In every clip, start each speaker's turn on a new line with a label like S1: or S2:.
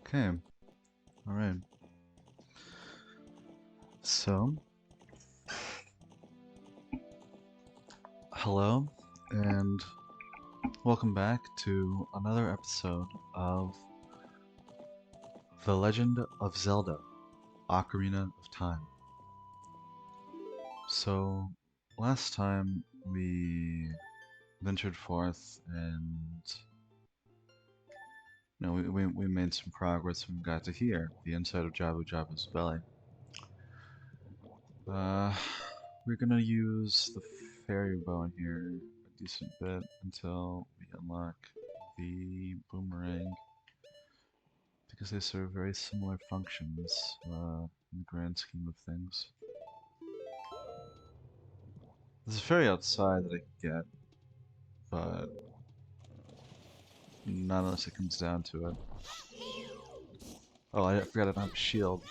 S1: Okay, alright. So, hello, and welcome back to another episode of The Legend of Zelda Ocarina of Time. So, last time we ventured forth and we made some progress and we got to here, the inside of Jabu Jabu's belly. Uh, we're gonna use the fairy bow in here a decent bit until we unlock the boomerang because they serve very similar functions in the grand scheme of things. There's a fairy outside that I can get, but not unless it comes down to it. Oh, I forgot I don't have a shield.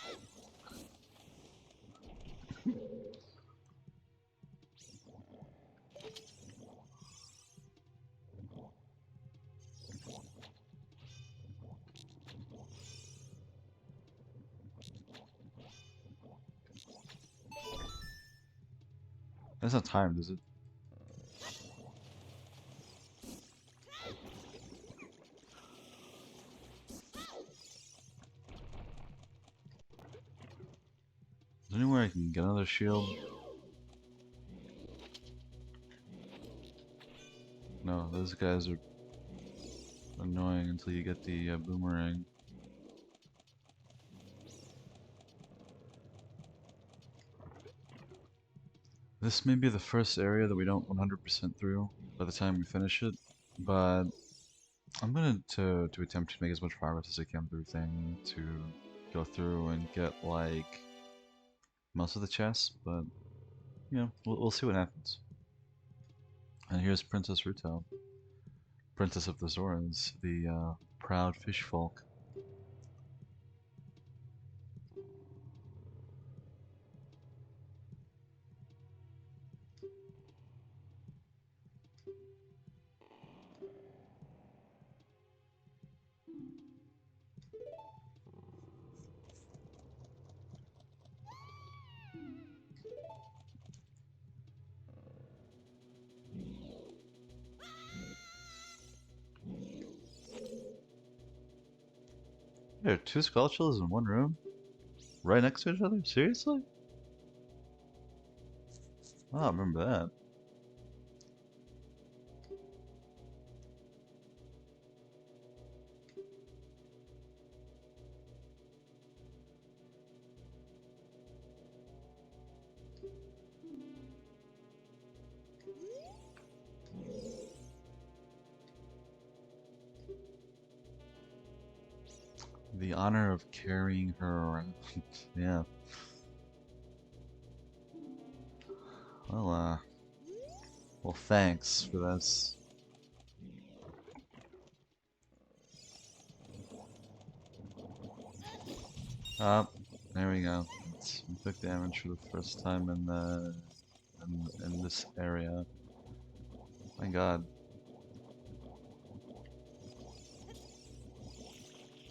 S1: That's not timed, is it? Is there anywhere I can get another shield? No, those guys are annoying until you get the boomerang. This may be the first area that we don't 100% through by the time we finish it, but I'm going to attempt to make as much progress as I can through everything to go through and get like most of the chests, but we'll see what happens. And here's Princess Ruto, Princess of the Zoras, the proud fish folk. There are two sculptures in one room, right next to each other? Seriously? Oh, I remember that. The honor of carrying her around. Yeah. Well, well, thanks for this. Up, there we go. We took damage for the first time in the in this area. My God,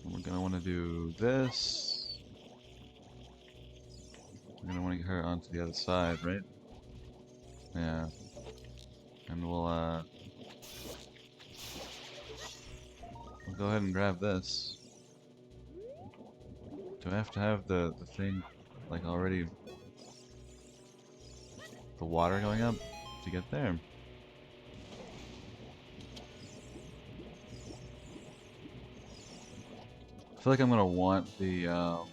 S1: we're gonna want to do this. We're gonna want to get her onto the other side, right? Yeah, and we'll go ahead and grab this. Do I have to have the thing like already the water going up to get there? I feel like I'm gonna want the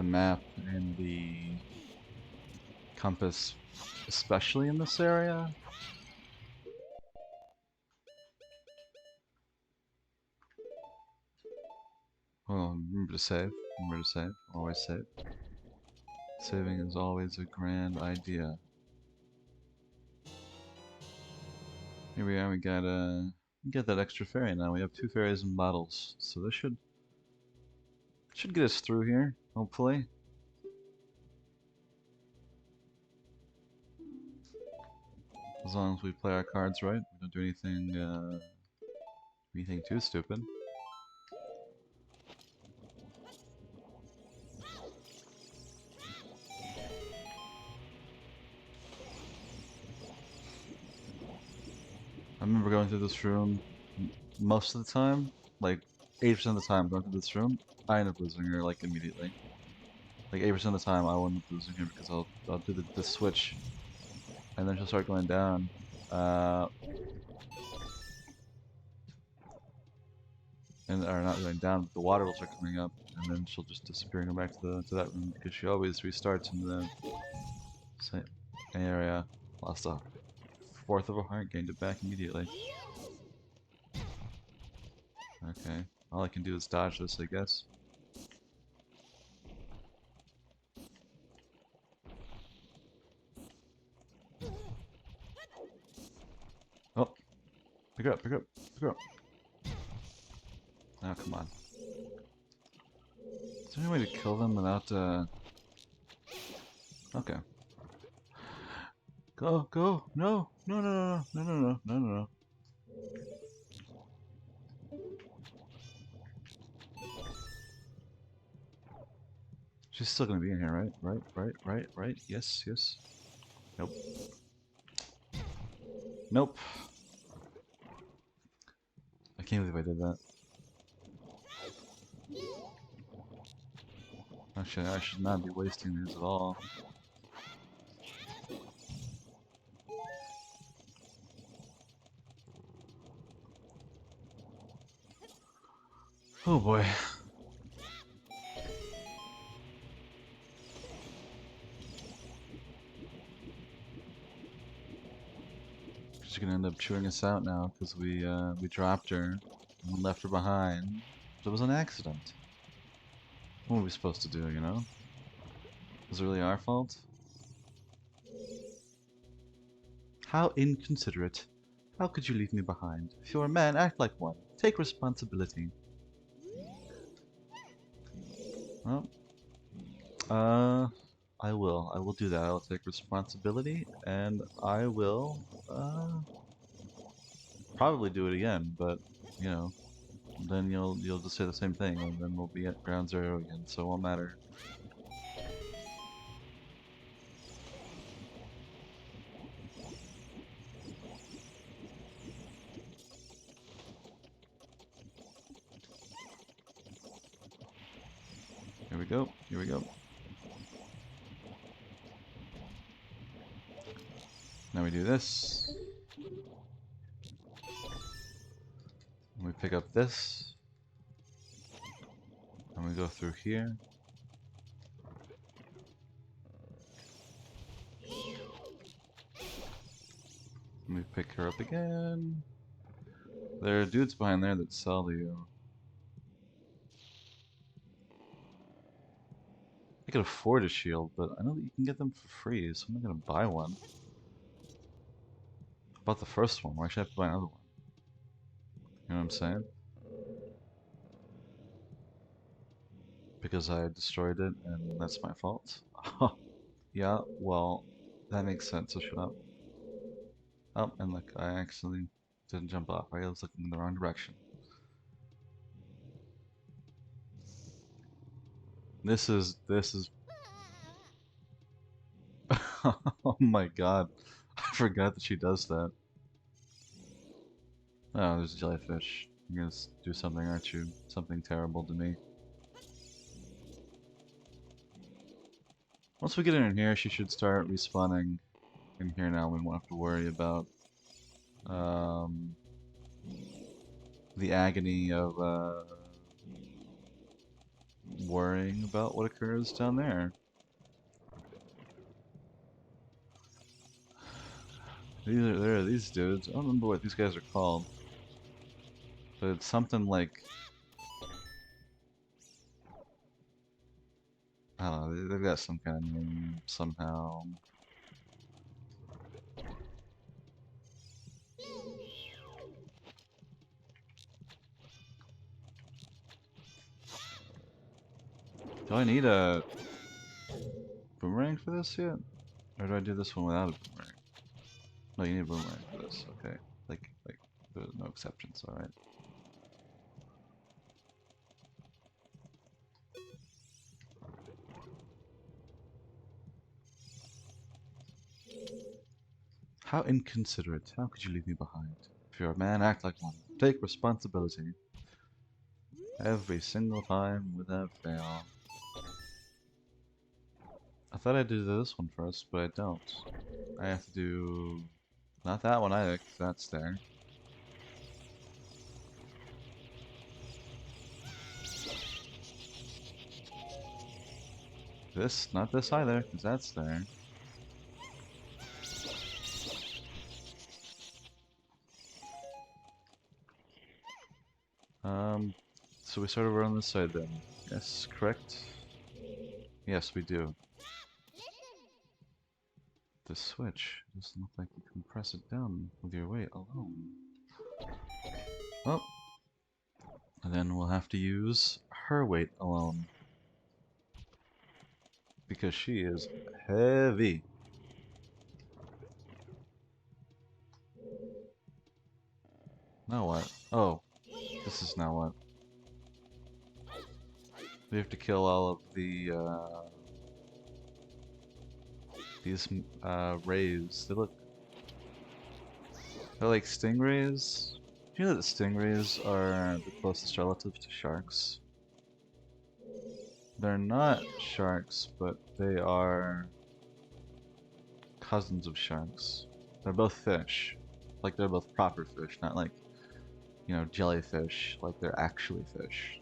S1: map and the compass, especially in this area. Oh, remember to save. Remember to save. Always save. Saving is always a grand idea. Here we are. We got that extra fairy now. We have two fairies in bottles, so this should get us through here. Hopefully. As long as we play our cards right, we don't do anything Anything too stupid. I remember going through this room most of the time, like 80% of the time going through this room, I end up losing her like immediately. Like 80% of the time I will end up losing her because I'll do the switch and then she'll start going down. Uh, and or not going down, but the water will start coming up, and then she'll just disappear and go back to the that room because she always restarts in the same area. Lost a fourth of a heart, gained it back immediately. Okay, all I can do is dodge this, I guess. Oh, pick her up, pick her up, pick her up. Oh, come on. Is there any way to kill them without, Okay. Go, go, no, no, no, no, no, no, no, no, no, no. She's still gonna be in here, right? Right, right, right, right. Yes, yes. Nope. Nope. I can't believe I did that. Actually, I should not be wasting these at all. Oh boy. She's gonna end up chewing us out now because we dropped her and left her behind. But it was an accident. What were we supposed to do, you know? Was it really our fault? How inconsiderate. How could you leave me behind? If you're a man, act like one. Take responsibility. Well, uh, I will. I will do that. I'll take responsibility, and I will, probably do it again, but, you know, then you'll just say the same thing, and then we'll be at ground zero again, so it won't matter. Here we go. Here we go. Now we do this. And we pick up this. And we go through here. And we pick her up again. There are dudes behind there that sell you. I could afford a shield, but I know that you can get them for free, so I'm not gonna buy one. I bought the first one. Why should I have to buy another one? You know what I'm saying? Because I destroyed it, and that's my fault. Yeah, well, that makes sense, so shut up. Oh, and look, I actually didn't jump off. I was looking in the wrong direction. This is oh my god. I forgot that she does that. Oh, there's a jellyfish. You're gonna do something, aren't you? Something terrible to me. Once we get her in here, she should start respawning in here now. We won't have to worry about um, the agony of worrying about what occurs down there. There are these dudes. I don't remember what these guys are called, but it's something like I don't know. They've got some kind of name somehow. Do I need a boomerang for this yet? Or do I do this one without a boomerang? No, you need a boomerang for this. Okay. Like there's no exceptions. All right. How inconsiderate. How could you leave me behind? If you're a man, act like one. Take responsibility. Every single time without fail. I thought I'd do this one first, but I don't. I have to do... not that one either, 'cause that's there. This, not this either, because that's there. So we start over on this side then. Yes, correct? Yes, we do. The switch doesn't look like you can press it down with your weight alone. Well, and then we'll have to use her weight alone. Because she is heavy. Now what? Oh, this is now what? We have to kill all of the, these, rays. They're like stingrays. Do you know that stingrays are the closest relative to sharks? They're not sharks, but they are cousins of sharks. They're both fish. Like they're both proper fish, not like, you know, jellyfish, like they're actually fish.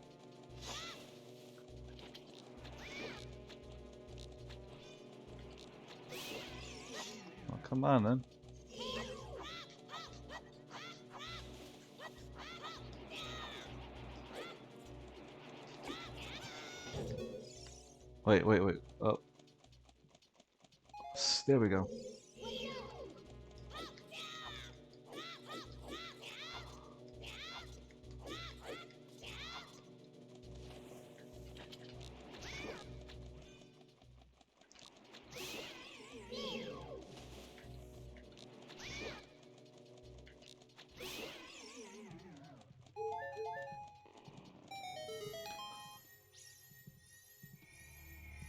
S1: Well, come on then. Wait. Oh, there we go.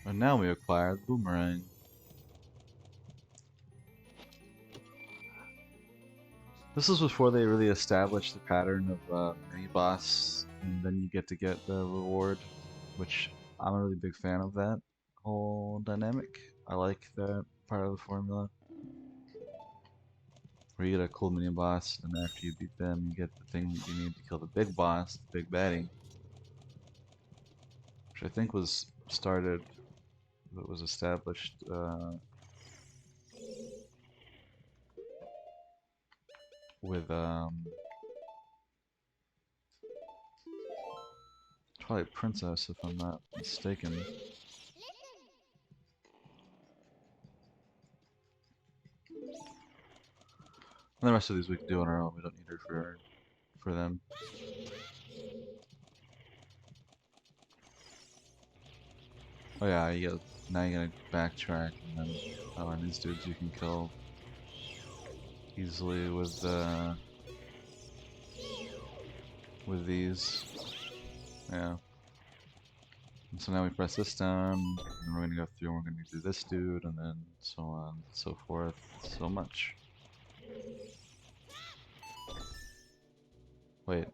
S1: And now we acquire the boomerang. This was before they really established the pattern of mini boss, and then you get to get the reward, which I'm a really big fan of that whole dynamic. I like that part of the formula. Where you get a cool mini boss, and after you beat them, you get the thing that you need to kill the big boss, the big baddie. Which I think was started, that was established with Twilight Princess, if I'm not mistaken. And the rest of these we can do on our own. We don't need her for them. Oh yeah, now you gotta backtrack, and then and these dudes you can kill easily with these. Yeah. And so now we press this down, and we're gonna go through, and we're gonna do this dude, and then so on, and so forth, so much. Wait,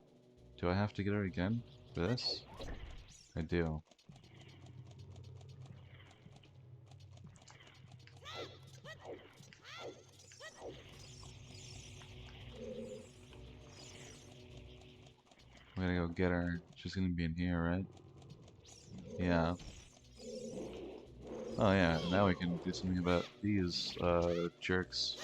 S1: do I have to get her again for this? I do. I'm gonna go get her. She's gonna be in here, right? Yeah. Oh yeah, now we can do something about these jerks.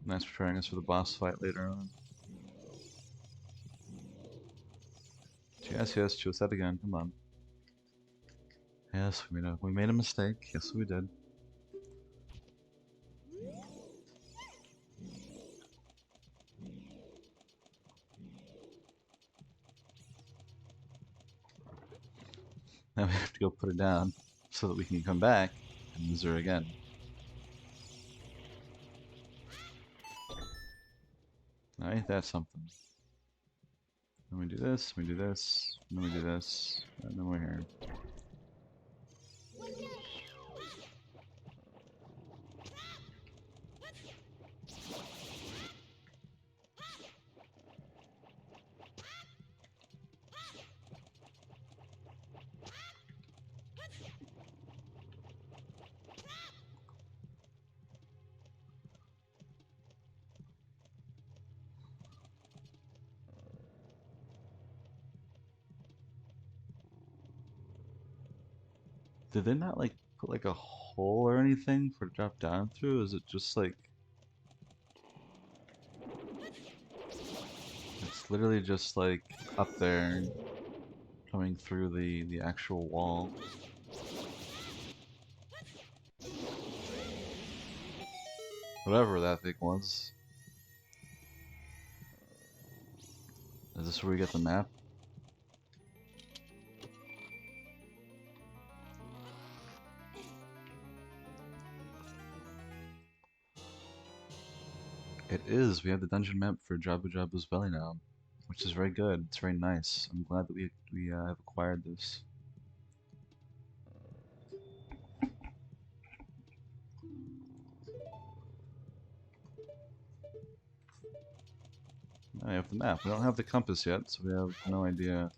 S1: And that's preparing us for the boss fight later on. Yes, choose that again. Come on. Yes, we made a mistake. Yes, we did. Now we have to go put her down so that we can come back and use her again. Ain't that something? Then we do this, we do this, and then we do this, and then we're here. Did they not like put like a hole or anything for to drop down through? Is it just like it's literally just like up there coming through the actual wall? Whatever that thing was. Is this where we get the map? It is. We have the dungeon map for Jabu Jabu's Belly now, which is very good. It's very nice. I'm glad that we have acquired this. Now we have the map. We don't have the compass yet, so we have no idea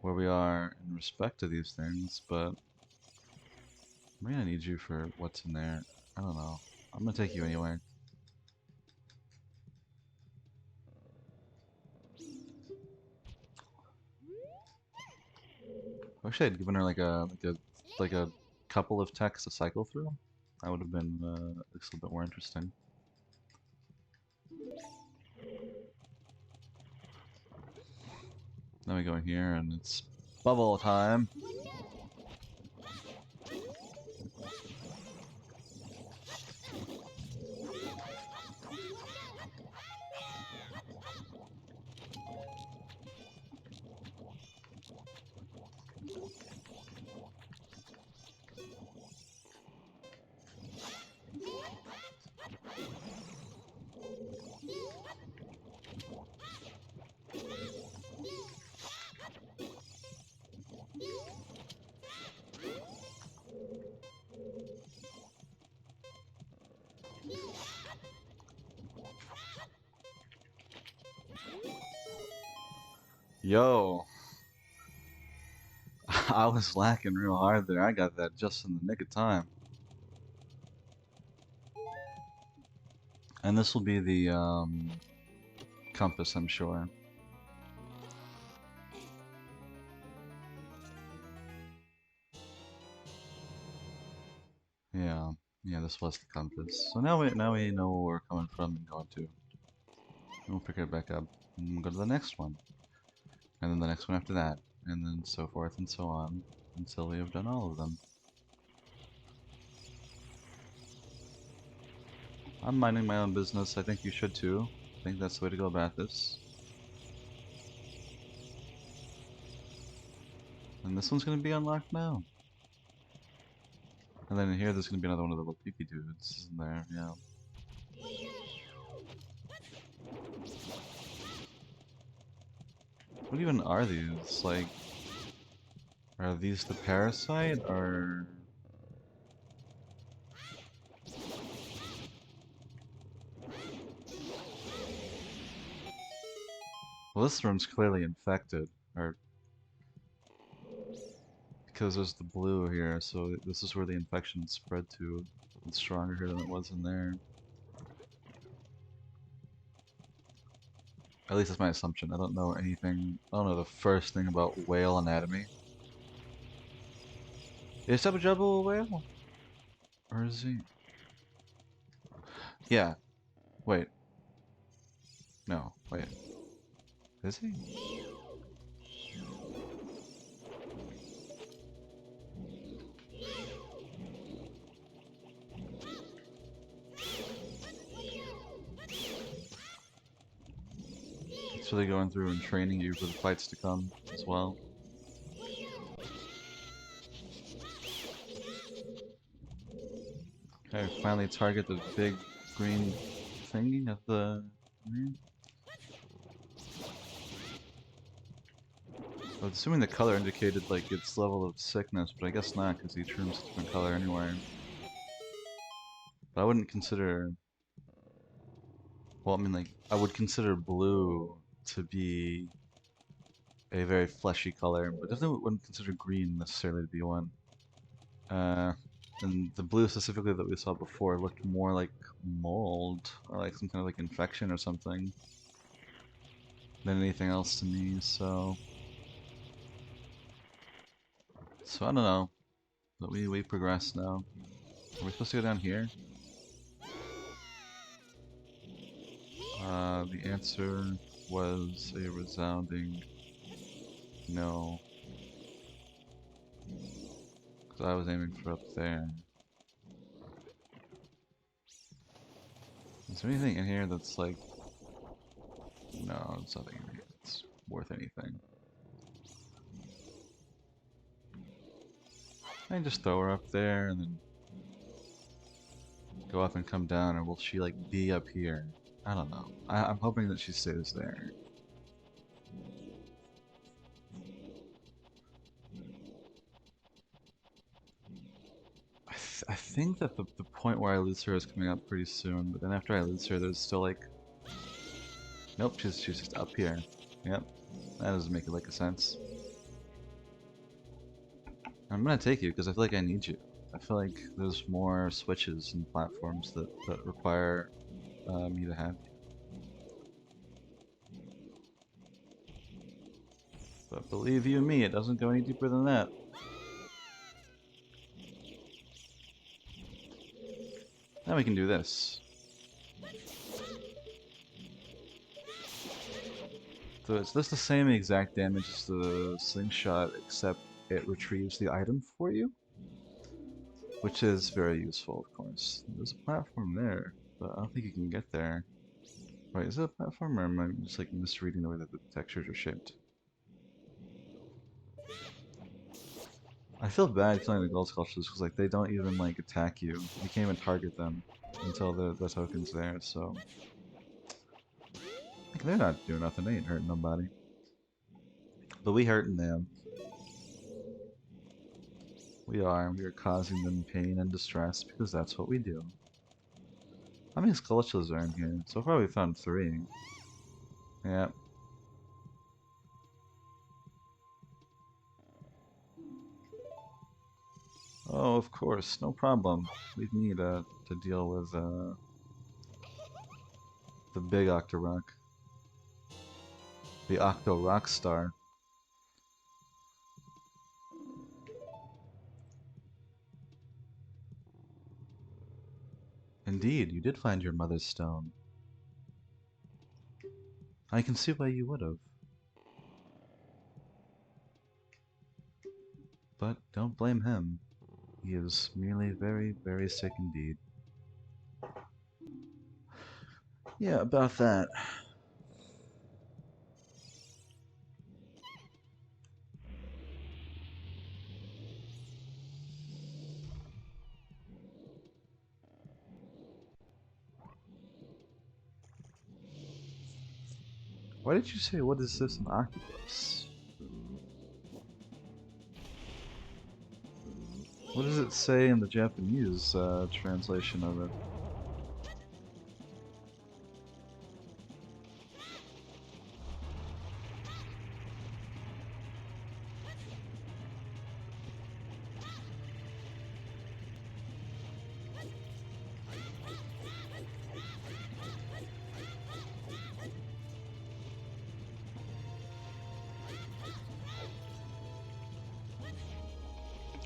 S1: where we are in respect to these things, but I'm gonna need you for what's in there. I don't know. I'm gonna take you anyway. I wish I had given her like a couple of texts to cycle through. That would have been at least a little bit more interesting. Then we go in here and it's bubble time. Yo, I was lacking real hard there. I got that just in the nick of time. And this will be the compass, I'm sure. Yeah, yeah, this was the compass. So now we know where we're coming from and going to. And we'll pick it back up and we'll go to the next one. And then the next one after that. And then so forth and so on until we have done all of them. I'm minding my own business. I think you should too. I think that's the way to go about this. And this one's gonna be unlocked now. And then in here, there's gonna be another one of the little peepee dudes, isn't there? Yeah. What even are these? Like, are these the parasite, or... Well, this room's clearly infected, or... Because there's the blue here, so this is where the infection spread to. It's stronger here than it was in there. At least that's my assumption. I don't know anything. I don't know the first thing about whale anatomy. Is Jabu Jabu a whale? Or is he? Yeah. Wait. No. Wait. Is he? It's really going through and training you for the fights to come as well. Okay, finally target the big green thingy at the right? I was assuming the color indicated like its level of sickness, but I guess not because each room's a different color anyway. But I wouldn't consider, well, I mean like I would consider blue to be a very fleshy color, but definitely wouldn't consider green necessarily to be one. Uh, and the blue specifically that we saw before looked more like mold or like some kind of like infection or something than anything else to me. So I don't know. But we progress now. Are we supposed to go down here? The answer was a resounding no, because I was aiming for up there. Is there anything in here that's like, no, there's nothing in here that's worth anything. I can just throw her up there and then go up and come down, or will she like be up here? I don't know. I'm hoping that she stays there. I think that the point where I lose her is coming up pretty soon, but then after I lose her, there's still like, nope, she's just up here. Yep, that doesn't make it like a sense. I'm gonna take you because I feel like I need you. I feel like there's more switches and platforms that require me to have you. But believe you me, it doesn't go any deeper than that. Now we can do this. So it's just the same exact damage as the slingshot, except it retrieves the item for you, which is very useful, of course. There's a platform there, but I don't think you can get there. Wait, is it a platform, or am I just like misreading the way that the textures are shaped? I feel bad killing the gold sculptures because like they don't even like attack you. You can't even target them until the token's there. So like, they're not doing nothing. They ain't hurting nobody. But we hurting them. We are. We are causing them pain and distress because that's what we do. How many sculptures are in here? So far we found 3. Yeah. Oh, of course, no problem. Leave me to deal with the big Octorok. The Octo Rock Star. Indeed, you did find your mother's stone. I can see why you would have. But don't blame him. He is merely very, very sick indeed. Yeah, about that. Why did you say, what is this, an octopus? What does it say in the Japanese translation of it?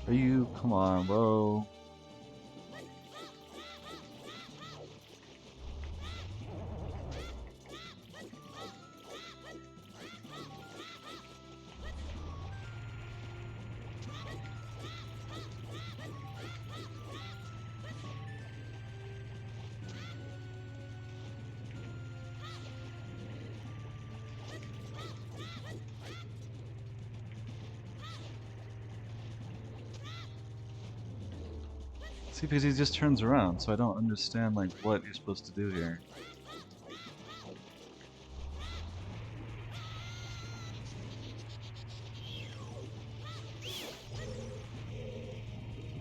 S1: Are you? Come on, bro. See, because he just turns around, so I don't understand like what you're supposed to do here.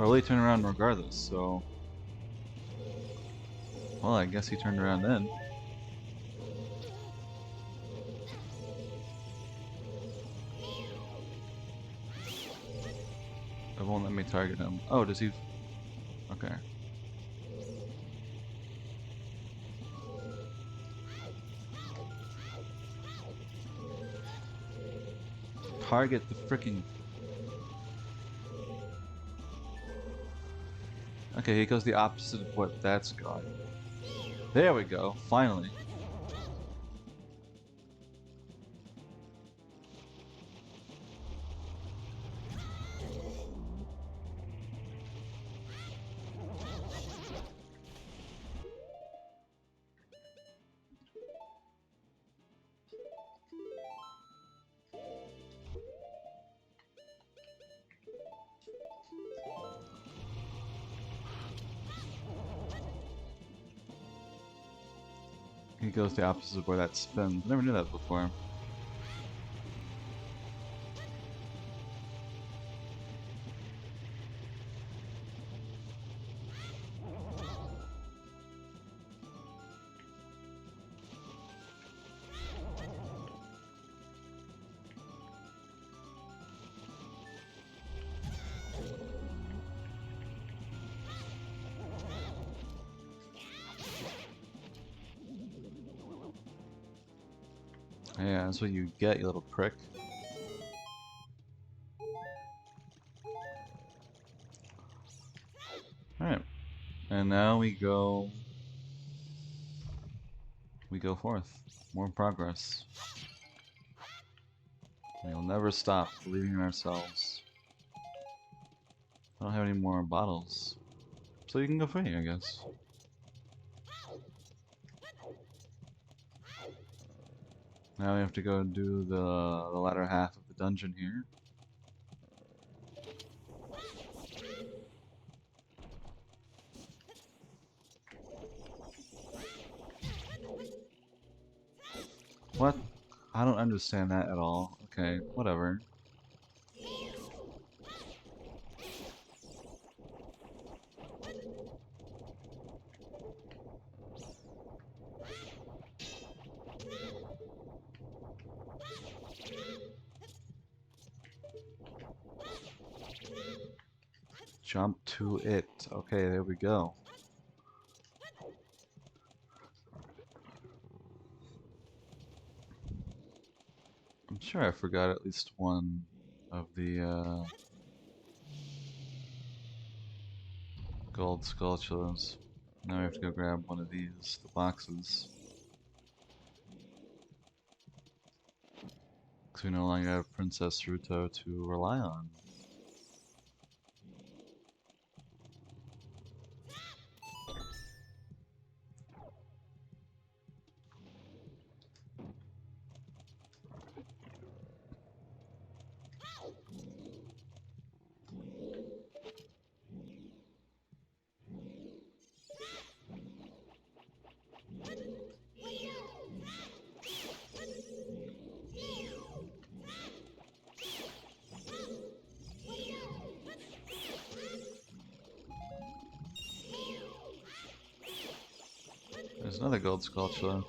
S1: Probably turn around regardless, so... Well, I guess he turned around then. It won't let me target him. Oh, does he... Okay. Target the freaking... Okay, he goes the opposite of what that's going. There we go, finally. He goes the opposite of where that spins. I never knew that before. Yeah, that's what you get, you little prick. Alright. And now we go forth. More progress. We'll never stop believing in ourselves. I don't have any more bottles. So you can go free, I guess. Now we have to go do the latter half of the dungeon here. What? I don't understand that at all. Okay, whatever. Jump to it. Okay, there we go. I'm sure I forgot at least one of the gold sculptures. Now we have to go grab one of these, the boxes. Because we no longer have Princess Ruto to rely on. There's another gold sculpture.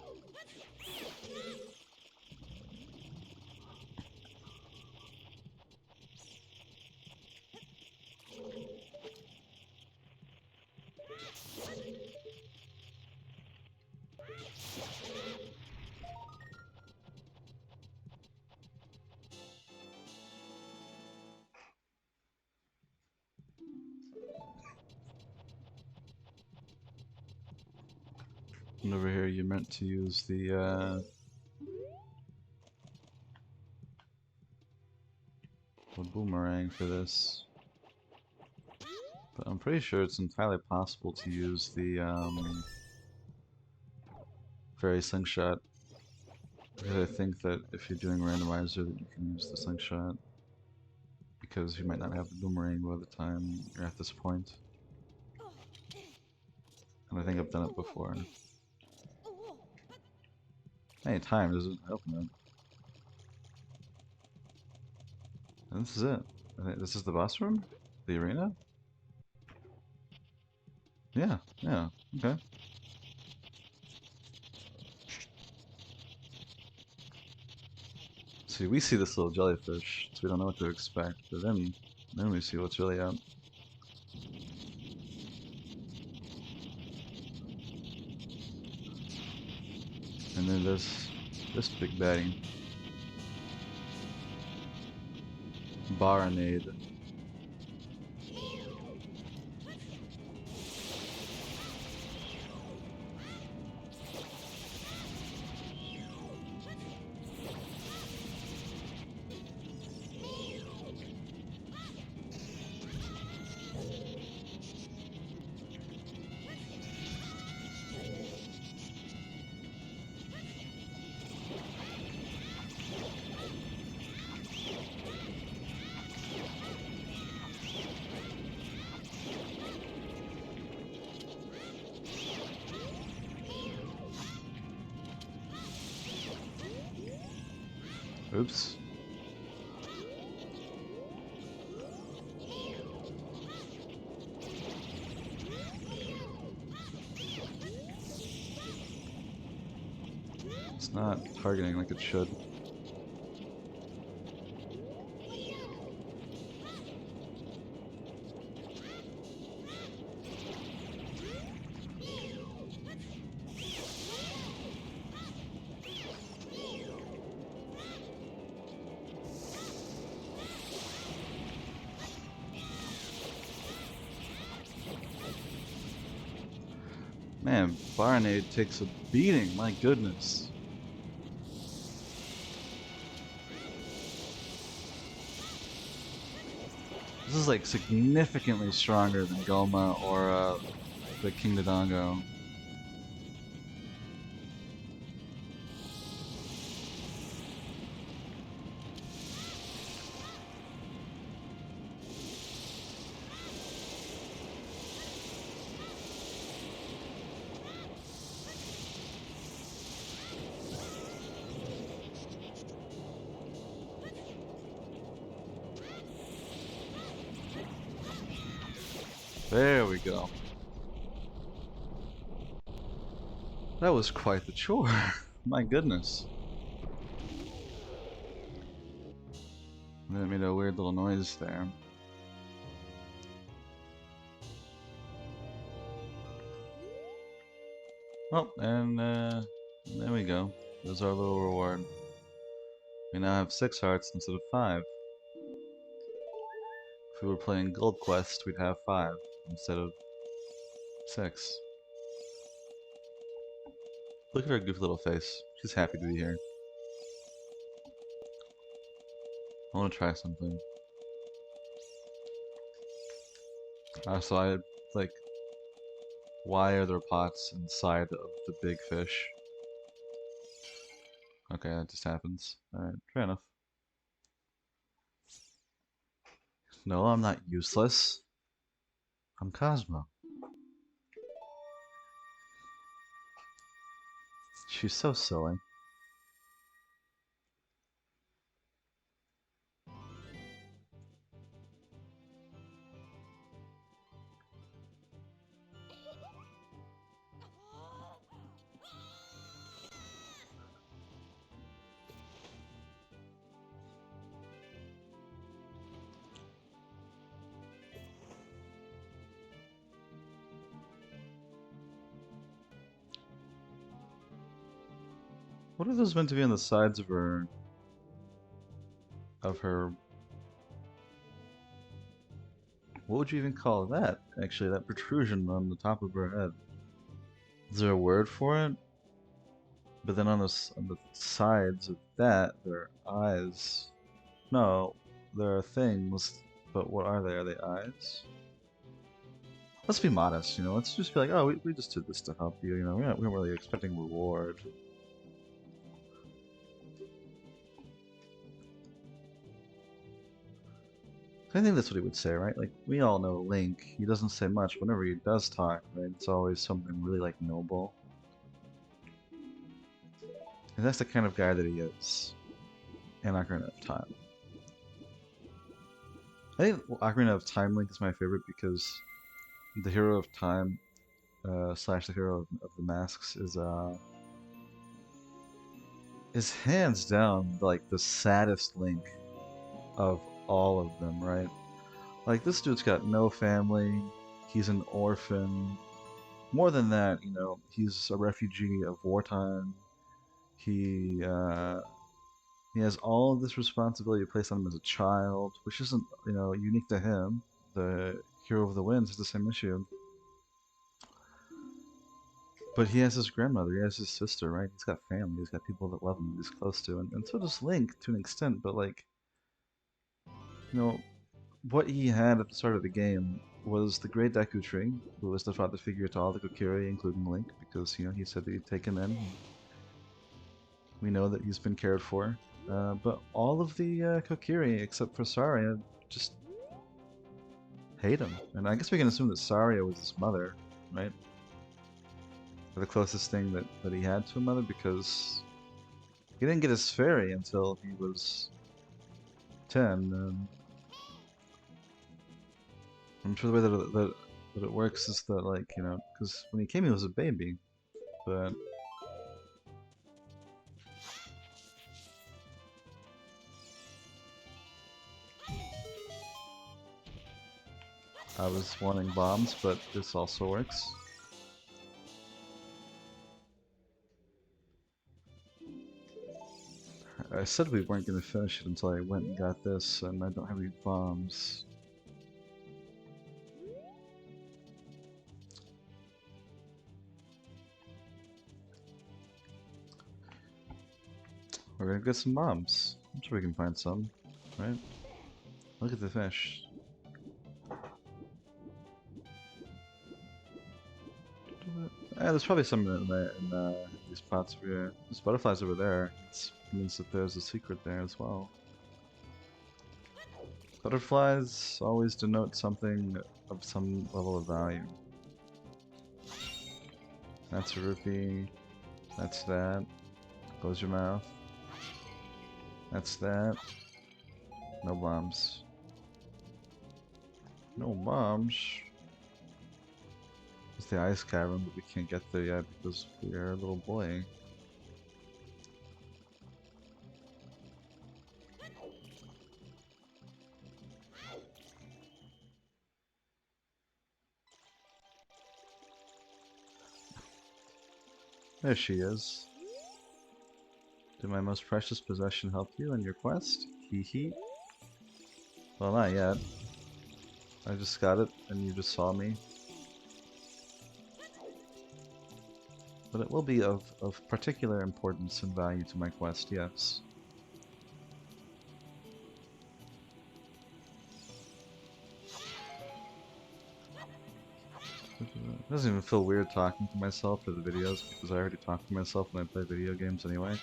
S1: And over here you meant to use the boomerang for this. But I'm pretty sure it's entirely possible to use the fairy slingshot. Because I think that if you're doing randomizer that you can use the slingshot. Because you might not have the boomerang by the time you're at this point. And I think I've done it before. Any time doesn't open it. And this is it. I think this is the boss room? The arena? Yeah, yeah, okay. See, we see this little jellyfish, so we don't know what to expect, but then we see what's really up. And then this big baddie. Baronade. Oops. It's not targeting like it should. Man, Baronade takes a beating, my goodness. This is like significantly stronger than Goma or the King Dodongo. There we go. That was quite the chore. My goodness. That made a weird little noise there. Oh, and there we go. There's our little reward. We now have 6 hearts instead of 5. If we were playing Gold Quest, we'd have 5 instead of 6. Look at her goofy little face. She's happy to be here. I want to try something. So like, why are there pots inside of the big fish? Okay, that just happens. Alright, fair enough. No, I'm not useless. I'm Cosmo. She's so silly. What are those meant to be on the sides of her... What would you even call that? Actually, that protrusion on the top of her head. Is there a word for it? But then on the sides of that, there are eyes. No, there are things, but what are they? Are they eyes? Let's be modest, you know. Let's just be like, oh, we just did this to help you, you know. We weren't really expecting reward. I think that's what he would say, right? Like, we all know Link. He doesn't say much. Whenever he does talk, right, it's always something really, like, noble. And that's the kind of guy that he is in Ocarina of Time. I think Ocarina of Time Link is my favorite because the Hero of Time slash the hero of the masks is hands down like the saddest Link of all of them, right? Like this dude's got no family, he's an orphan. More than that, you know, he's a refugee of wartime. He uh, he has all of this responsibility placed on him as a child, which isn't, you know, unique to him. The hero of the winds has the same issue. But he has his grandmother, he has his sister, right? He's got family, he's got people that love him, he's close to, and so does Link to an extent, but like, you know, what he had at the start of the game was the Great Deku Tree, who was the father figure to all the Kokiri, including Link, because, you know, he said that he'd take him in. We know that he's been cared for. But all of the Kokiri, except for Saria, just hate him. And I guess we can assume that Saria was his mother, right? Or the closest thing that he had to a mother, because he didn't get his fairy until he was 10. And I'm sure the way that it works is that, like, you know, because when he came, he was a baby. But I was wanting bombs, but this also works. I said we weren't going to finish it until I went and got this, and I don't have any bombs. We're gonna get some bombs. I'm sure we can find some, right? Look at the fish. There's probably some in these pots over here. There's butterflies over there. It means that there's a secret there as well. Butterflies always denote something of some level of value. That's a rupee. That's that. Close your mouth. That's that. No bombs. No bombs. It's the ice cavern, but we can't get there yet because we are a little boy. There she is. Did my most precious possession help you in your quest? Hee hee. Well, not yet. I just got it, and you just saw me. But it will be of particular importance and value to my quest, yes. It doesn't even feel weird talking to myself for the videos, because I already talk to myself when I play video games anyway.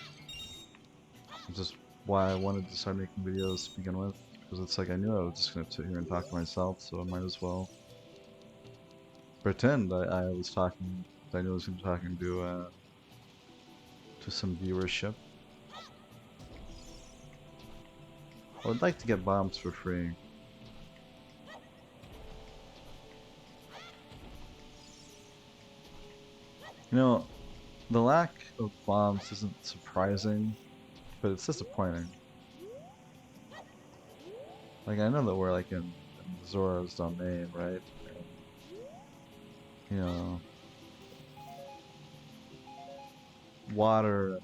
S1: It's just why I wanted to start making videos to begin with, because it's like I knew I was just going to sit here and talk to myself, so I might as well pretend I was talking, I knew I was going to be talking to some viewership. I would like to get bombs for free. You know, the lack of bombs isn't surprising, but it's disappointing. Like, I know that we're like in Zora's domain, right? And, you know, water and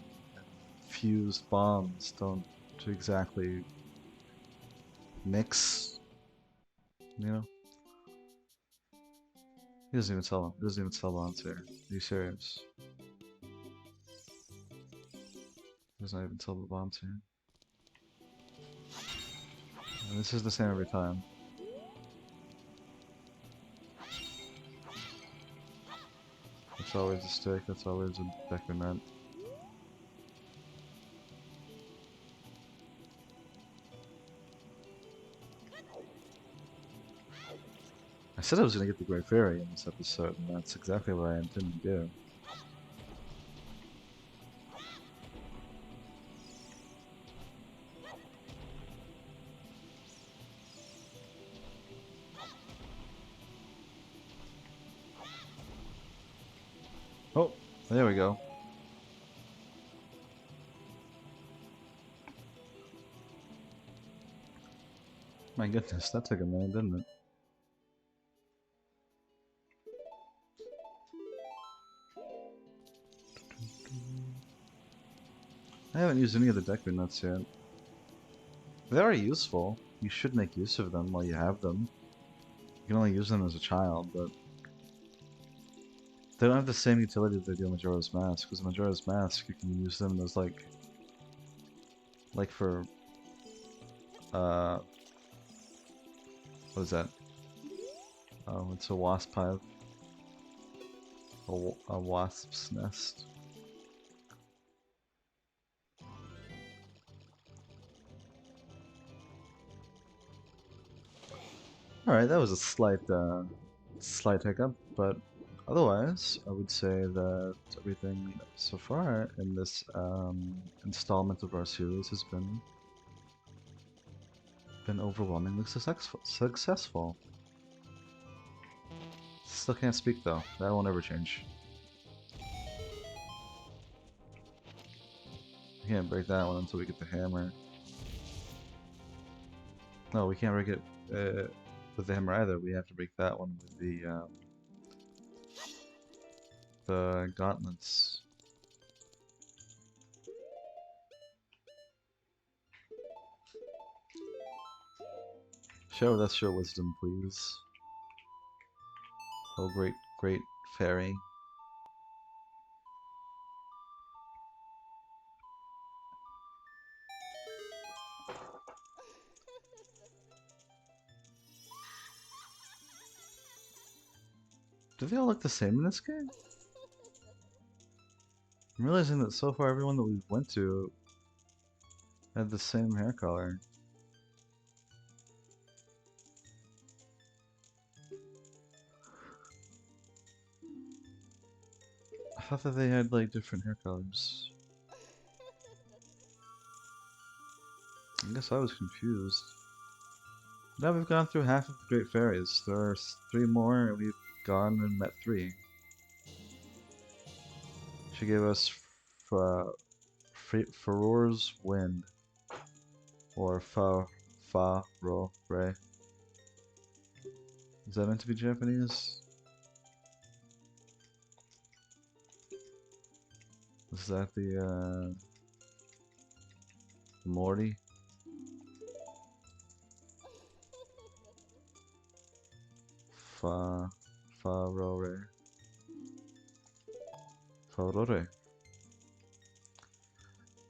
S1: fused bombs don't exactly mix, you know? He doesn't even sell them. He doesn't even sell bombs here. Are you serious? He doesn't even sell the bombs here. And this is the same every time. It's always a stick, it's always a decrement. I said I was going to get the Great Fairy in this episode, and that's exactly what I intend to do. Oh, there we go. My goodness, that took a minute, didn't it? I haven't used any of the Deku nuts yet. They're very useful. You should make use of them while you have them. You can only use them as a child, but they don't have the same utility that they do in Majora's Mask. Because in Majora's Mask, you can use them as like for uh, what is that? Oh, it's a wasp hive, a wasp's nest. All right, that was a slight hiccup, but otherwise, I would say that everything so far in this installment of our series has been overwhelmingly successful. Still can't speak though. That won't ever change. We can't break that one until we get the hammer. No, we can't break it with the hammer either. We have to break that one with the gauntlets. Share with us your wisdom, please. Oh, great fairy. Do they all look the same in this game? I'm realizing that so far everyone that we've went to had the same hair color. I thought that they had like different hair colors. I guess I was confused. Now we've gone through half of the Great Fairies. There are 3 more, and we've gone and met 3. She gave us Farore's Wind, or Fa-Ro Re. Is that meant to be Japanese? Is that the Morty? Farore. Farore.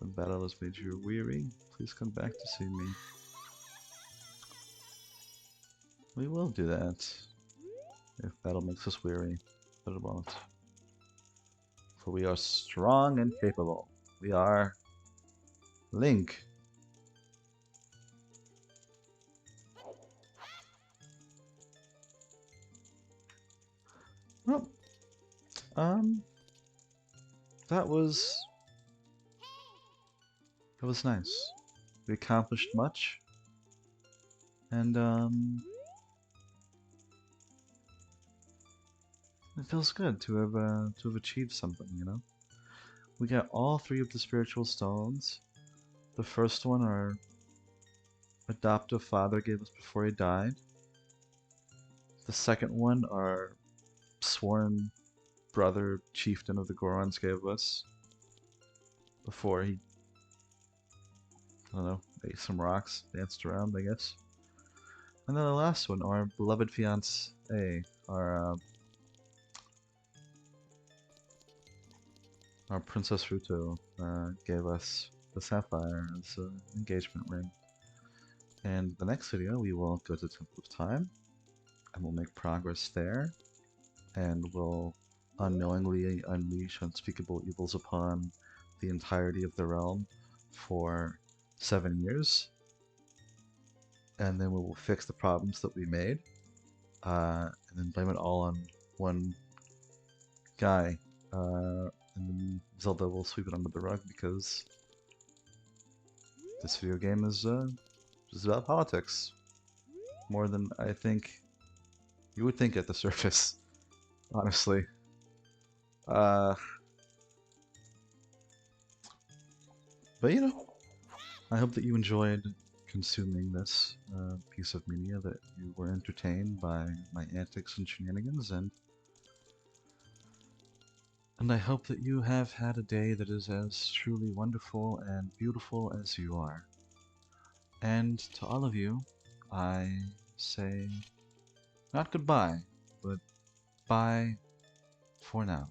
S1: The battle has made you weary. Please come back to see me. We will do that. If battle makes us weary. But it won't. For we are strong and capable. We are Link. Well, that was nice. We accomplished much, and it feels good to have achieved something. You know, we got all 3 of the spiritual stones. The first one our adoptive father gave us before he died. The second one our sworn brother chieftain of the Gorons gave us before he, I don't know, ate some rocks, danced around, I guess. And then the last one, our beloved fiancée, our Princess Ruto, gave us the sapphire as an engagement ring. And the next video, we will go to the Temple of Time, and we'll make progress there, and we'll unknowingly unleash unspeakable evils upon the entirety of the realm for 7 years, and then we will fix the problems that we made, and then blame it all on one guy, and then Zelda will sweep it under the rug because this video game is just about politics, more than I think you would think at the surface, honestly. Uh, but I hope that you enjoyed consuming this piece of media, that you were entertained by my antics and shenanigans, and I hope that you have had a day that is as truly wonderful and beautiful as you are. And to all of you, I say not goodbye, but bye for now.